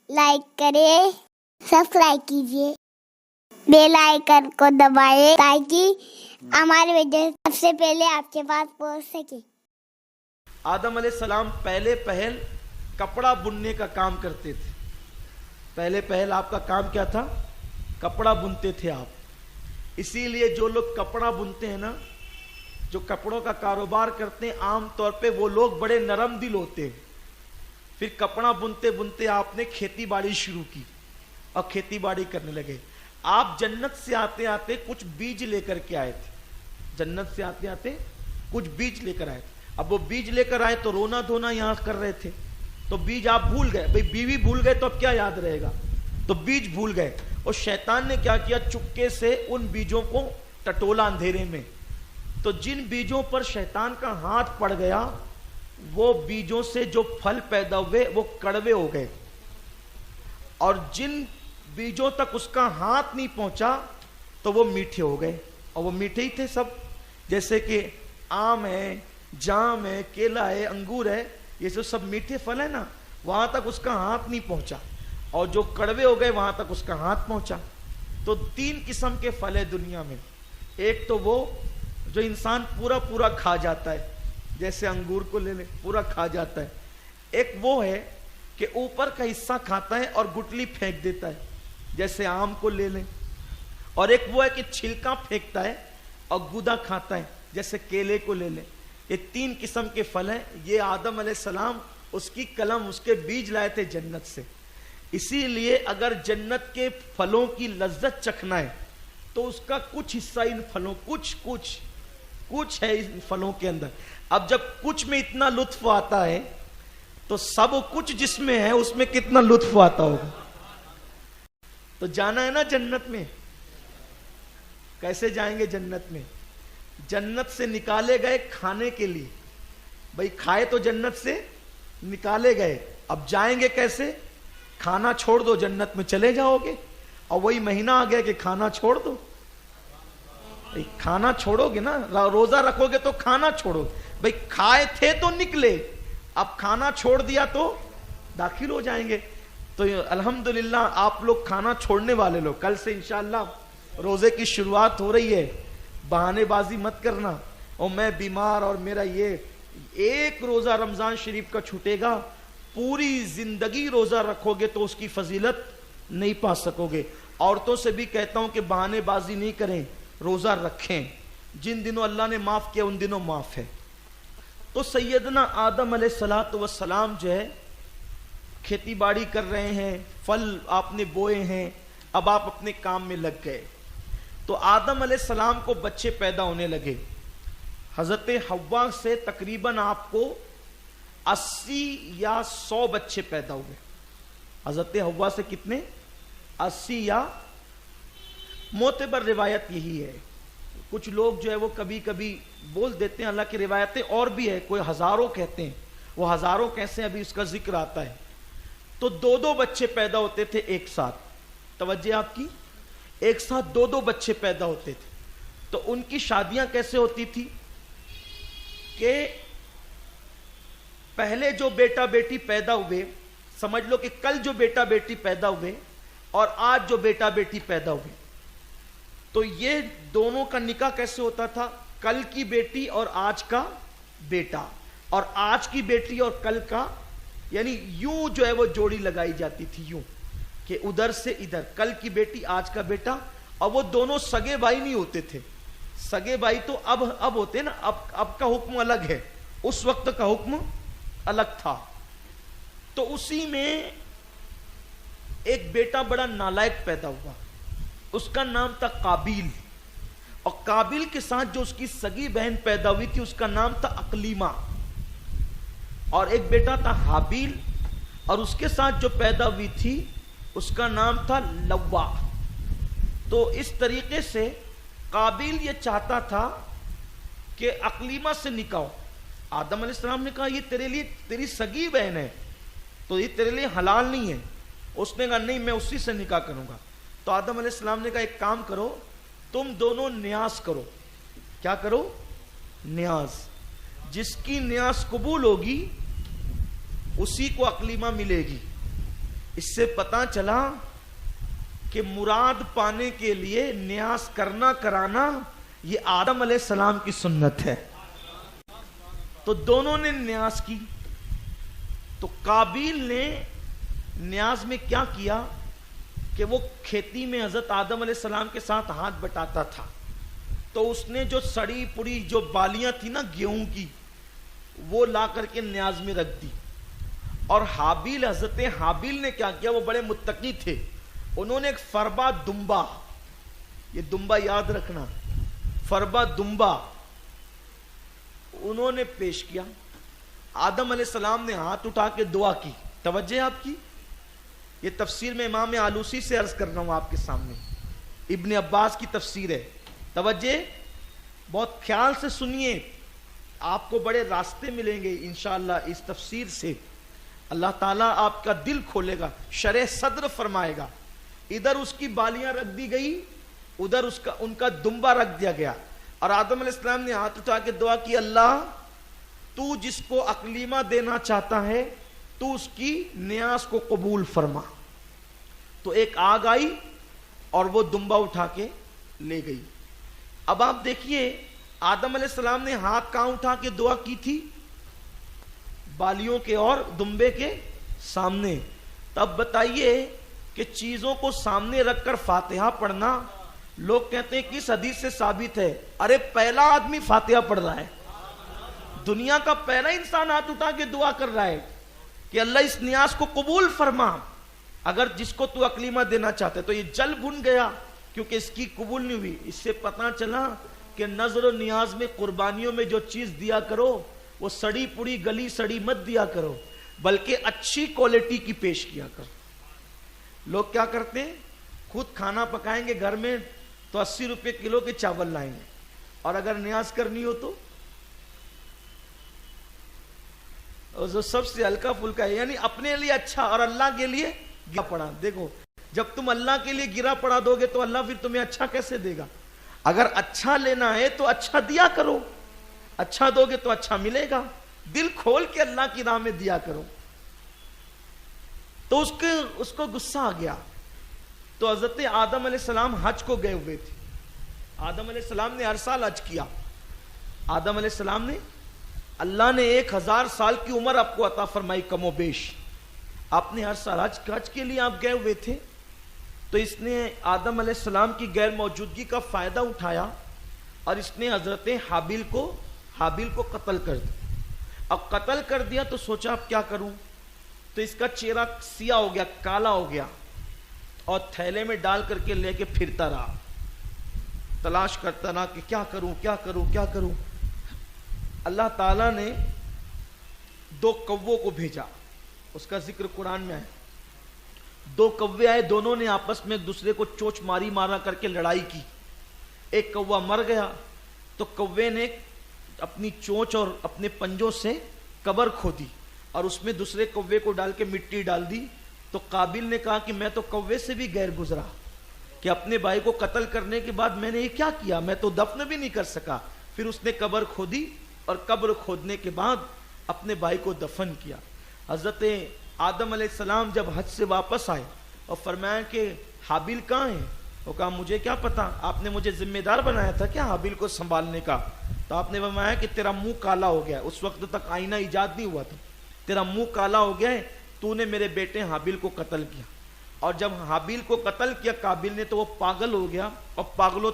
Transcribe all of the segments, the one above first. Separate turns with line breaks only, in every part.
Like کریں، subscribe کیجیے، bell icon کو دبائیں تاکہ ہماری ویڈیو سب سے پہلے آپ کے پاس پہنچ سکے۔
آدم علیہ السلام پہلے پہل کپڑا بننے کا کام کرتے تھے۔ پہلے پہل آپ کا کام کیا تھا؟ کپڑا بنتے تھے آپ۔ اسی لیے جو لوگ کپڑا بنتے ہیں نا، جو کپڑوں کا کاروبار کرتے ہیں، عام طور پہ وہ لوگ بڑے نرم دل ہوتے ہیں۔ پھر کپڑا بنتے بنتے آپ نے کھیتی باڑی شروع کی اور کھیتی باڑی کرنے لگے۔ آپ جنت سے آتے آتے کچھ بیج لے کر کے آئے تھے۔ جنت سے آتے آتے کچھ بیج لے کر آئے تھے۔ اب وہ بیج لے کر آئے تو رونا دھونا یہاں کر رہے تھے، تو بیج آپ بھول گئے۔ بھئی بیوی بھول گئے تو اب کیا یاد رہے گا؟ تو بیج بھول گئے، اور شیطان نے کیا کیا؟ چپکے سے ان بیجوں کو ٹٹولا اندھیرے میں۔ تو جن بیجوں پر شیطان کا ہاتھ پڑ گیا، وہ بیجوں سے جو پھل پیدا ہوئے وہ کڑوے ہو گئے، اور جن بیجوں تک اس کا ہاتھ نہیں پہنچا تو وہ میٹھے ہو گئے۔ اور وہ میٹھے ہی تھے سب، جیسے کہ آم ہے، جام ہے، کیلا ہے، انگور ہے، یہ جو سب میٹھے پھل ہے نا، وہاں تک اس کا ہاتھ نہیں پہنچا، اور جو کڑوے ہو گئے وہاں تک اس کا ہاتھ پہنچا۔ تو تین قسم کے پھل ہے دنیا میں۔ ایک تو وہ جو انسان پورا پورا کھا جاتا ہے، جیسے انگور کو لے لیں، پورا کھا جاتا ہے۔ ایک وہ ہے کہ اوپر کا حصہ کھاتا ہے اور گٹلی پھینک دیتا ہے، جیسے آم کو لے لیں۔ اور ایک وہ ہے کہ چھلکا پھینکتا ہے اور گودا کھاتا ہے، جیسے کیلے کو لے لیں۔ یہ تین قسم کے پھل ہیں۔ یہ آدم علیہ السلام اس کی کلم، اس کے بیج لائے تھے جنت سے۔ اسی لیے اگر جنت کے پھلوں کی لذت چکھنا ہے تو اس کا کچھ حصہ ان پھلوں، کچھ ہے ان پھلوں کے اندر۔ اب جب کچھ میں اتنا لطف آتا ہے تو سب کچھ جس میں ہے اس میں کتنا لطف آتا ہوگا۔ تو جانا ہے نا جنت میں، کیسے جائیں گے جنت میں؟ جنت سے نکالے گئے کھانے کے لیے، بھئی کھائے تو جنت سے نکالے گئے، اب جائیں گے کیسے؟ کھانا چھوڑ دو، جنت میں چلے جاؤ گے۔ اور وہی مہینہ آ گیا کہ کھانا چھوڑ دو۔ کھانا چھوڑو گے نا، روزہ رکھو گے تو کھانا چھوڑو۔ بھئی کھائے تھے تو نکلے، اب کھانا چھوڑ دیا تو داخل ہو جائیں گے۔ تو الحمدللہ آپ لوگ کھانا چھوڑنے والے لوگ، کل سے انشاءاللہ روزے کی شروعات ہو رہی ہے۔ بہانے بازی مت کرنا، اور میں بیمار اور میرا یہ، ایک روزہ رمضان شریف کا چھوٹے گا، پوری زندگی روزہ رکھو گے تو اس کی فضیلت نہیں پا سکو گے۔ عورتوں سے بھی کہتا ہوں کہ بہانے بازی نہیں کریں، روزہ رکھیں۔ جن دنوں اللہ نے معاف کیا ان دنوں معاف ہے۔ تو سیدنا آدم علیہ السلام جو ہے کھیتی باڑی کر رہے ہیں، پھل آپ نے بوئے ہیں، اب آپ اپنے کام میں لگ گئے۔ تو آدم علیہ السلام کو بچے پیدا ہونے لگے۔ حضرت حوا سے تقریباً آپ کو 80 یا 100 بچے پیدا ہوئے۔ حضرت حوا سے کتنے؟ 80 یا، معتبر روایت یہی ہے۔ کچھ لوگ جو ہے وہ کبھی کبھی بول دیتے ہیں، اللہ کی روایتیں اور بھی ہے، کوئی ہزاروں کہتے ہیں، وہ ہزاروں کیسے ابھی اس کا ذکر آتا ہے۔ تو 2 بچے پیدا ہوتے تھے ایک ساتھ، توجہ آپ کی، ایک ساتھ 2 بچے پیدا ہوتے تھے۔ تو ان کی شادیاں کیسے ہوتی تھی کہ پہلے جو بیٹا بیٹی پیدا ہوئے، سمجھ لو کہ کل جو بیٹا بیٹی پیدا ہوئے اور آج جو بیٹا بیٹی پیدا ہوئے، تو یہ دونوں کا نکاح کیسے ہوتا تھا؟ کل کی بیٹی اور آج کا بیٹا، اور آج کی بیٹی اور کل کا، یعنی یوں جو ہے وہ جوڑی لگائی جاتی تھی، یوں کہ ادھر سے ادھر، کل کی بیٹی آج کا بیٹا۔ اور وہ دونوں سگے بھائی نہیں ہوتے تھے، سگے بھائی تو اب ہوتے نا، اب کا حکم الگ ہے، اس وقت کا حکم الگ تھا۔ تو اسی میں ایک بیٹا بڑا نالائق پیدا ہوا، اس کا نام تھا قابیل، اور قابیل کے ساتھ جو اس کی سگی بہن پیدا ہوئی تھی اس کا نام تھا اقلیمہ، اور ایک بیٹا تھا حابیل، اور اس کے ساتھ جو پیدا ہوئی تھی اس کا نام تھا لوا۔ تو اس طریقے سے قابیل یہ چاہتا تھا کہ اقلیمہ سے نکاح ہو۔ آدم علیہ السلام نے کہا یہ تیرے لیے، تیری سگی بہن ہے تو یہ تیرے لیے حلال نہیں ہے۔ اس نے کہا نہیں، میں اسی سے نکاح کروں گا۔ تو آدم علیہ السلام نے کہا ایک کام کرو، تم دونوں نیاز کرو۔ کیا کرو؟ نیاز۔ جس کی نیاز قبول ہوگی اسی کو اقلیمہ ملے گی۔ اس سے پتا چلا کہ مراد پانے کے لیے نیاز کرنا کرانا یہ آدم علیہ السلام کی سنت ہے. تو دونوں نے نیاز کی. تو قابیل نے نیاز میں کیا کیا کہ وہ کھیتی میں حضرت آدم علیہ السلام کے ساتھ ہاتھ بٹاتا تھا. تو اس نے جو سڑی پڑی جو بالیاں تھی نا گیہوں کی وہ لا کر کے نیاز میں رکھ دی. اور حابیل حضرت حابیل نے کیا کیا, وہ بڑے متقی تھے, انہوں نے ایک فربا دمبا, یہ دمبا یاد رکھنا, فربا دمبا انہوں نے پیش کیا. آدم علیہ السلام نے ہاتھ اٹھا کے دعا کی. توجہ آپ کی, یہ تفسیر میں امام آلوسی سے عرض کر رہا ہوں آپ کے سامنے, ابن عباس کی تفسیر ہے. توجہ بہت خیال سے سنیے, آپ کو بڑے راستے ملیں گے انشاءاللہ اس تفسیر سے. اللہ تعالیٰ آپ کا دل کھولے گا, شرح صدر فرمائے گا. ادھر اس کی بالیاں رکھ دی گئی, ادھر ان کا دمبا رکھ دیا گیا, اور آدم علیہ السلام نے ہاتھ اٹھا کے دعا کی, اللہ تو جس کو اقلیمہ دینا چاہتا ہے تو اس کی نیاز کو قبول فرما. تو ایک آگ آئی اور وہ دمبا اٹھا کے لے گئی. اب آپ دیکھیے آدم علیہ السلام نے ہاتھ کہاں اٹھا کے دعا کی تھی, بالیوں کے اور دمبے کے سامنے. تب بتائیے کہ چیزوں کو سامنے رکھ کر فاتحہ پڑھنا, لوگ کہتے ہیں کس حدیث سے ثابت ہے؟ ارے پہلا آدمی فاتحہ پڑھ رہا ہے, دنیا کا پہلا انسان ہاتھ اٹھا کے دعا کر رہا ہے کہ اللہ اس نیاز کو قبول فرما, اگر جس کو تو اقلیمہ دینا چاہتے. تو یہ جل بھن گیا کیونکہ اس کی قبول نہیں ہوئی. اس سے پتہ چلا کہ نظر و نیاز میں قربانیوں میں جو چیز دیا کرو وہ سڑی پڑی گلی سڑی مت دیا کرو, بلکہ اچھی کوالٹی کی پیش کیا کرو. لوگ کیا کرتے ہیں, خود کھانا پکائیں گے گھر میں تو 80 روپے کلو کے چاول لائیں گے, اور اگر نیاز کرنی ہو تو جو سب سے ہلکا پھلکا ہے, یعنی اپنے لیے اچھا اور اللہ کے لیے گرا پڑا. دیکھو جب تم اللہ کے لیے گرا پڑا دو گے تو اللہ پھر تمہیں اچھا کیسے دے گا؟ اگر اچھا لینا ہے تو اچھا دیا کرو, اچھا دو گے تو اچھا ملے گا. دل کھول کے اللہ کی راہ میں دیا کرو. تو اس کو غصہ آ گیا. تو حضرت آدم علیہ السلام حج کو گئے ہوئے تھے. آدم علیہ السلام نے ہر سال حج کیا. آدم علیہ السلام نے, اللہ نے 1000 سال کی عمر آپ کو عطا فرمائی کم و بیش, آپ نے ہر سال حج کے لیے آپ گئے ہوئے تھے. تو اس نے آدم علیہ السلام کی غیر موجودگی کا فائدہ اٹھایا اور اس نے حضرت حابیل کو قتل کر دیا. اب قتل کر دیا تو سوچا اب کیا کروں, تو اس کا چہرہ سیاہ ہو گیا, کالا ہو گیا, اور تھیلے میں ڈال کر کے لے کے پھرتا رہا, تلاش کرتا رہا کہ کیا کروں کیا کروں کیا کروں. اللہ تعالیٰ نے 2 کووں کو بھیجا, اس کا ذکر قرآن میں ہے. 2 کوے آئے, دونوں نے آپس میں ایک دوسرے کو چوچ مارا کر کے لڑائی کی. ایک کوا مر گیا تو کوے نے اپنی چونچ اور اپنے پنجوں سے قبر کھودی اور اس میں دوسرے کوے کو ڈال کے مٹی ڈال دی. تو قابیل نے کہا کہ میں تو کوے سے بھی غیر گزرا کہ اپنے بھائی کو قتل کرنے کے بعد میں نے یہ کیا کیا, میں تو دفن بھی نہیں کر سکا. پھر اس نے قبر کھودی اور قبر کھودنے کے بعد اپنے بھائی کو دفن کیا. حضرت آدم علیہ السلام جب حج سے واپس آئے اور فرمایا کہ حابیل کہاں ہے, وہ کہا مجھے کیا پتا, آپ نے مجھے ذمہ دار بنایا تھا کیا حابیل کو سنبھالنے کا. تو آپ نے فرمایا کہ تیرا منہ کالا ہو گیا, اس وقت تک آئینہ ایجاد نہیں ہوا تھا, تیرا منہ کالا ہو گیا ہے, تو نے میرے بیٹے حابیل کو قتل کیا. اور جب حابیل کو قتل کیا قابیل نے تو وہ پاگل ہو گیا اور پاگلوں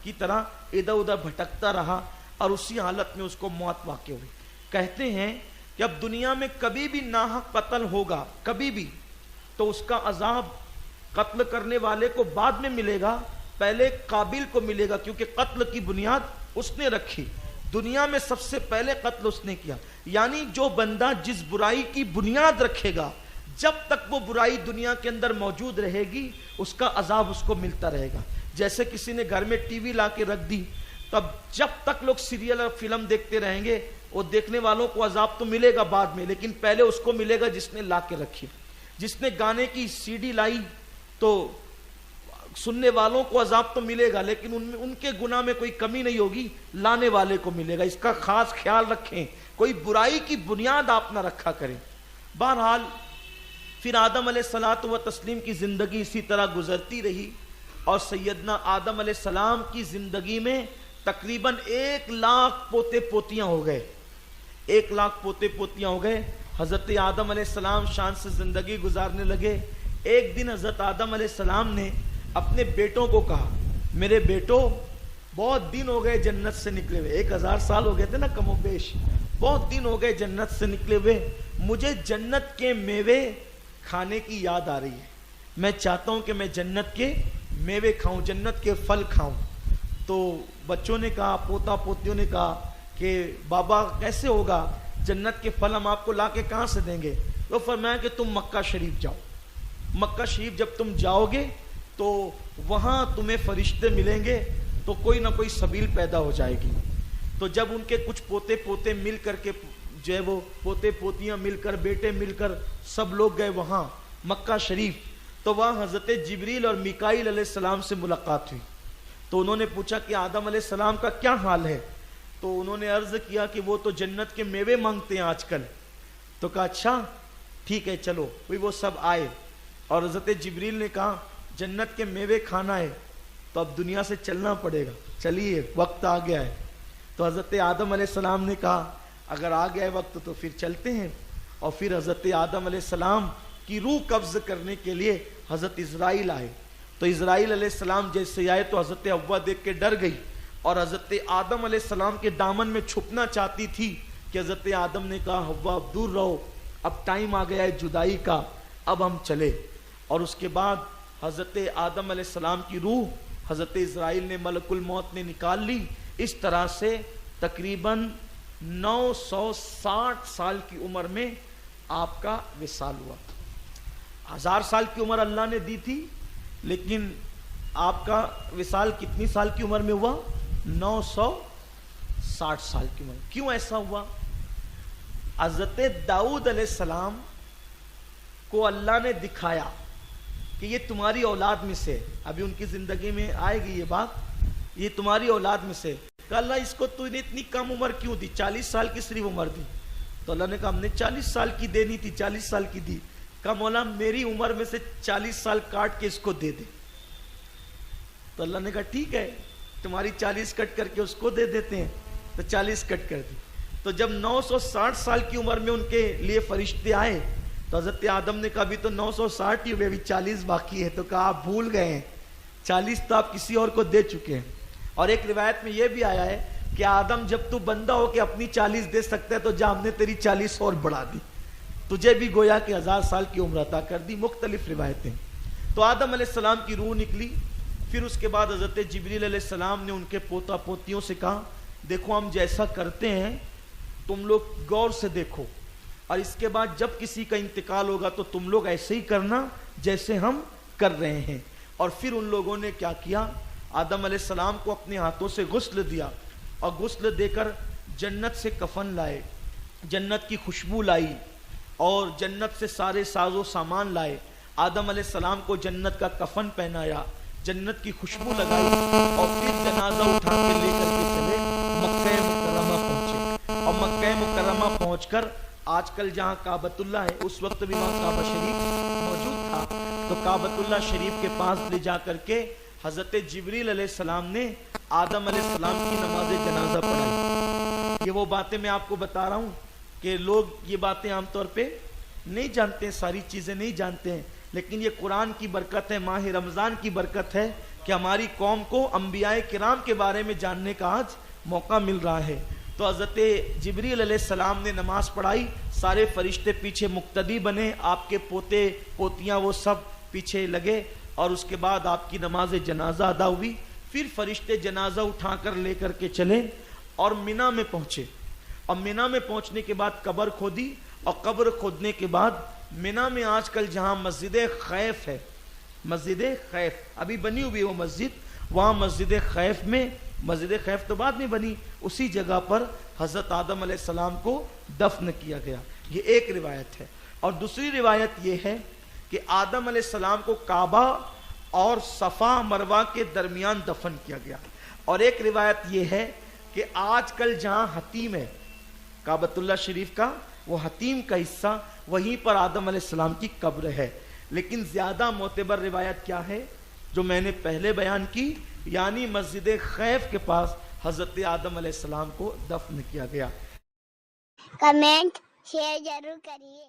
کی طرح ادھر ادھر بھٹکتا رہا اور اسی حالت میں اس کو موت واقع ہوئی. کہتے ہیں کہ اب دنیا میں کبھی بھی ناحق قتل ہوگا کبھی بھی, تو اس کا عذاب قتل کرنے والے کو بعد میں ملے گا, پہلے قابیل کو ملے گا, کیونکہ قتل کی بنیاد اس نے رکھی. دنیا میں سب سے پہلے قتل اس نے کیا. یعنی جو بندہ جس برائی کی بنیاد رکھے گا, جب تک وہ برائی دنیا کے اندر موجود رہے گی اس کا عذاب اس کو ملتا رہے گا. جیسے کسی نے گھر میں ٹی وی لا کے رکھ دی, تب جب تک لوگ سیریل اور فلم دیکھتے رہیں گے وہ دیکھنے والوں کو عذاب تو ملے گا بعد میں, لیکن پہلے اس کو ملے گا جس نے لا کے رکھی. جس نے گانے کی سی ڈی لائی تو سننے والوں کو عذاب تو ملے گا, لیکن ان کے گناہ میں کوئی کمی نہیں ہوگی, لانے والے کو ملے گا. اس کا خاص خیال رکھیں, کوئی برائی کی بنیاد آپ نہ رکھا کریں. بہرحال پھر آدم علیہ الصلوۃ والتسلیم کی زندگی اسی طرح گزرتی رہی اور سیدنا آدم علیہ السلام کی زندگی میں تقریباً 1,00,000 پوتے پوتیاں ہو گئے. 1,00,000 پوتے پوتیاں ہو گئے. حضرت آدم علیہ السلام شان سے زندگی گزارنے لگے. ایک دن حضرت آدم علیہ السلام نے اپنے بیٹوں کو کہا, میرے بیٹو بہت دن ہو گئے جنت سے نکلے ہوئے, 1000 سال ہو گئے تھے نا کم و بیش, بہت دن ہو گئے جنت سے نکلے ہوئے, مجھے جنت کے میوے کھانے کی یاد آ رہی ہے. میں چاہتا ہوں کہ میں جنت کے میوے کھاؤں, جنت کے پھل کھاؤں. تو بچوں نے کہا, پوتا پوتیوں نے کہا کہ بابا کیسے ہوگا, جنت کے پھل ہم آپ کو لا کے کہاں سے دیں گے. تو فرمایا کہ تم مکہ شریف جاؤ. مکہ شریف جب تم جاؤ گے تو وہاں تمہیں فرشتے ملیں گے, تو کوئی نہ کوئی سبیل پیدا ہو جائے گی. تو جب ان کے کچھ پوتے پوتے مل کر کے جو ہے وہ پوتے پوتیاں مل کر, بیٹے مل کر سب لوگ گئے وہاں مکہ شریف, تو وہاں حضرت جبریل اور میکائیل علیہ السلام سے ملاقات ہوئی. تو انہوں نے پوچھا کہ آدم علیہ السلام کا کیا حال ہے. تو انہوں نے عرض کیا کہ وہ تو جنت کے میوے مانگتے ہیں آج کل. تو کہا اچھا ٹھیک ہے چلو. وہ سب آئے اور حضرت جبریل نے کہا جنت کے میوے کھانا ہے تو اب دنیا سے چلنا پڑے گا, چلیے وقت آ گیا ہے. تو حضرت آدم علیہ السلام نے کہا اگر آ گیا وقت تو پھر چلتے ہیں. اور پھر حضرت آدم علیہ السلام کی روح قبض کرنے کے لیے حضرت اسرائیل آئے. تو اسرائیل علیہ السلام جیسے آئے تو حضرت حوا دیکھ کے ڈر گئی اور حضرت آدم علیہ السلام کے دامن میں چھپنا چاہتی تھی کہ حضرت آدم نے کہا حوا اب دور رہو, اب ٹائم آ گیا ہے جدائی کا, اب ہم چلے. اور اس کے بعد حضرت آدم علیہ السلام کی روح حضرت اسرائیل نے, ملک الموت نے نکال لی. اس طرح سے تقریباً 960 سال کی عمر میں آپ کا وصال ہوا. 1000 سال کی عمر اللہ نے دی تھی, لیکن آپ کا وصال کتنی سال کی عمر میں ہوا؟ 960 سال کی عمر. کیوں ایسا ہوا؟ حضرت داؤد علیہ السلام کو اللہ نے دکھایا کہ یہ تمہاری اولاد میں سے, ابھی ان کی زندگی میں آئے گی یہ بات, یہ تمہاری اولاد میں سے. کہ اللہ اس کو تو نے اتنی کم عمر کیوں دی, 40 سال کی صرف عمر دی. تو اللہ نے کہا ہم نے 40 سال کی دینی تھی, 40 سال کی دی. کہا مولا میری عمر میں سے 40 سال کاٹ کے اس کو دے دے. تو اللہ نے کہا ٹھیک ہے تمہاری 40 کٹ کر کے اس کو دے دیتے ہیں. تو 40 کٹ کر دی. تو جب 960 سال کی عمر میں ان کے لیے فرشتے آئے تو حضرت آدم نے کہا ابھی تو 960 ہی ہوئے, ابھی 40 باقی ہے. تو کہا آپ بھول گئے ہیں, 40 تو آپ کسی اور کو دے چکے ہیں. اور ایک روایت میں یہ بھی آیا ہے کہ آدم جب تو بندہ ہو کے اپنی 40 دے سکتا ہے تو جا ہم نے تیری 40 اور بڑھا دی, تجھے بھی گویا کہ 1000 سال کی عمر عطا کر دی. مختلف روایتیں. تو آدم علیہ السلام کی روح نکلی. پھر اس کے بعد حضرت جبریل علیہ السلام نے ان کے پوتا پوتیوں سے کہا دیکھو ہم جیسا کرتے ہیں تم لوگ غور سے دیکھو, اور اس کے بعد جب کسی کا انتقال ہوگا تو تم لوگ ایسے ہی کرنا جیسے ہم کر رہے ہیں. اور پھر ان لوگوں نے کیا کیا, آدم علیہ السلام کو اپنے ہاتھوں سے غسل دیا اور غسل دے کر جنت سے کفن لائے, جنت کی خوشبو لائی اور جنت سے سارے ساز و سامان لائے. آدم علیہ السلام کو جنت کا کفن پہنایا, جنت کی خوشبو لگائی اور پھر جنازہ اٹھا کے لے کر کے چلے مکہ مکرمہ پہنچے. اور مکہ مکرمہ پہنچ کر آج کل جہاں کعبۃ اللہ ہے اس وقت بھی وہاں کعبہ شریف موجود تھا. تو کعبۃ اللہ شریف کے پاس لے جا کر کے حضرت جبریل علیہ السلام نے آدم علیہ السلام کی نماز جنازہ پڑھائی. یہ وہ باتیں میں آپ کو بتا رہا ہوں کہ لوگ یہ باتیں عام طور پہ نہیں جانتے ہیں, ساری چیزیں نہیں جانتے ہیں, لیکن یہ قرآن کی برکت ہے, ماہ رمضان کی برکت ہے کہ ہماری قوم کو انبیاء کرام کے بارے میں جاننے کا آج موقع مل رہا ہے. تو حضرت جبریل علیہ السلام نے نماز پڑھائی, سارے فرشتے پیچھے مقتدی بنے, آپ کے پوتے پوتیاں وہ سب پیچھے لگے اور اس کے بعد آپ کی نماز جنازہ ادا ہوئی. پھر فرشتے جنازہ اٹھا کر لے کر کے چلے اور مینا میں پہنچے. اور مینا میں پہنچنے کے بعد قبر کھودی اور قبر کھودنے کے بعد مینا میں آج کل جہاں مسجد خیف ہے, مسجد خیف ابھی بنی ہوئی وہ مسجد, وہاں مسجد خیف میں, مسجد خیف تو بعد میں بنی, اسی جگہ پر حضرت آدم علیہ السلام کو دفن کیا گیا. یہ ایک روایت ہے. اور دوسری روایت یہ ہے کہ آدم علیہ السلام کو کعبہ اور صفا مروہ کے درمیان دفن کیا گیا. اور ایک روایت یہ ہے کہ آج کل جہاں حتیم ہے کعبۃ اللہ شریف کا, وہ حتیم کا حصہ، وہیں پر آدم علیہ السلام کی قبر ہے. لیکن زیادہ معتبر روایت کیا ہے جو میں نے پہلے بیان کی، یعنی مسجد خیف کے پاس حضرت آدم علیہ السلام کو دفن کیا گیا.
کمنٹ شیئر ضرور کریے.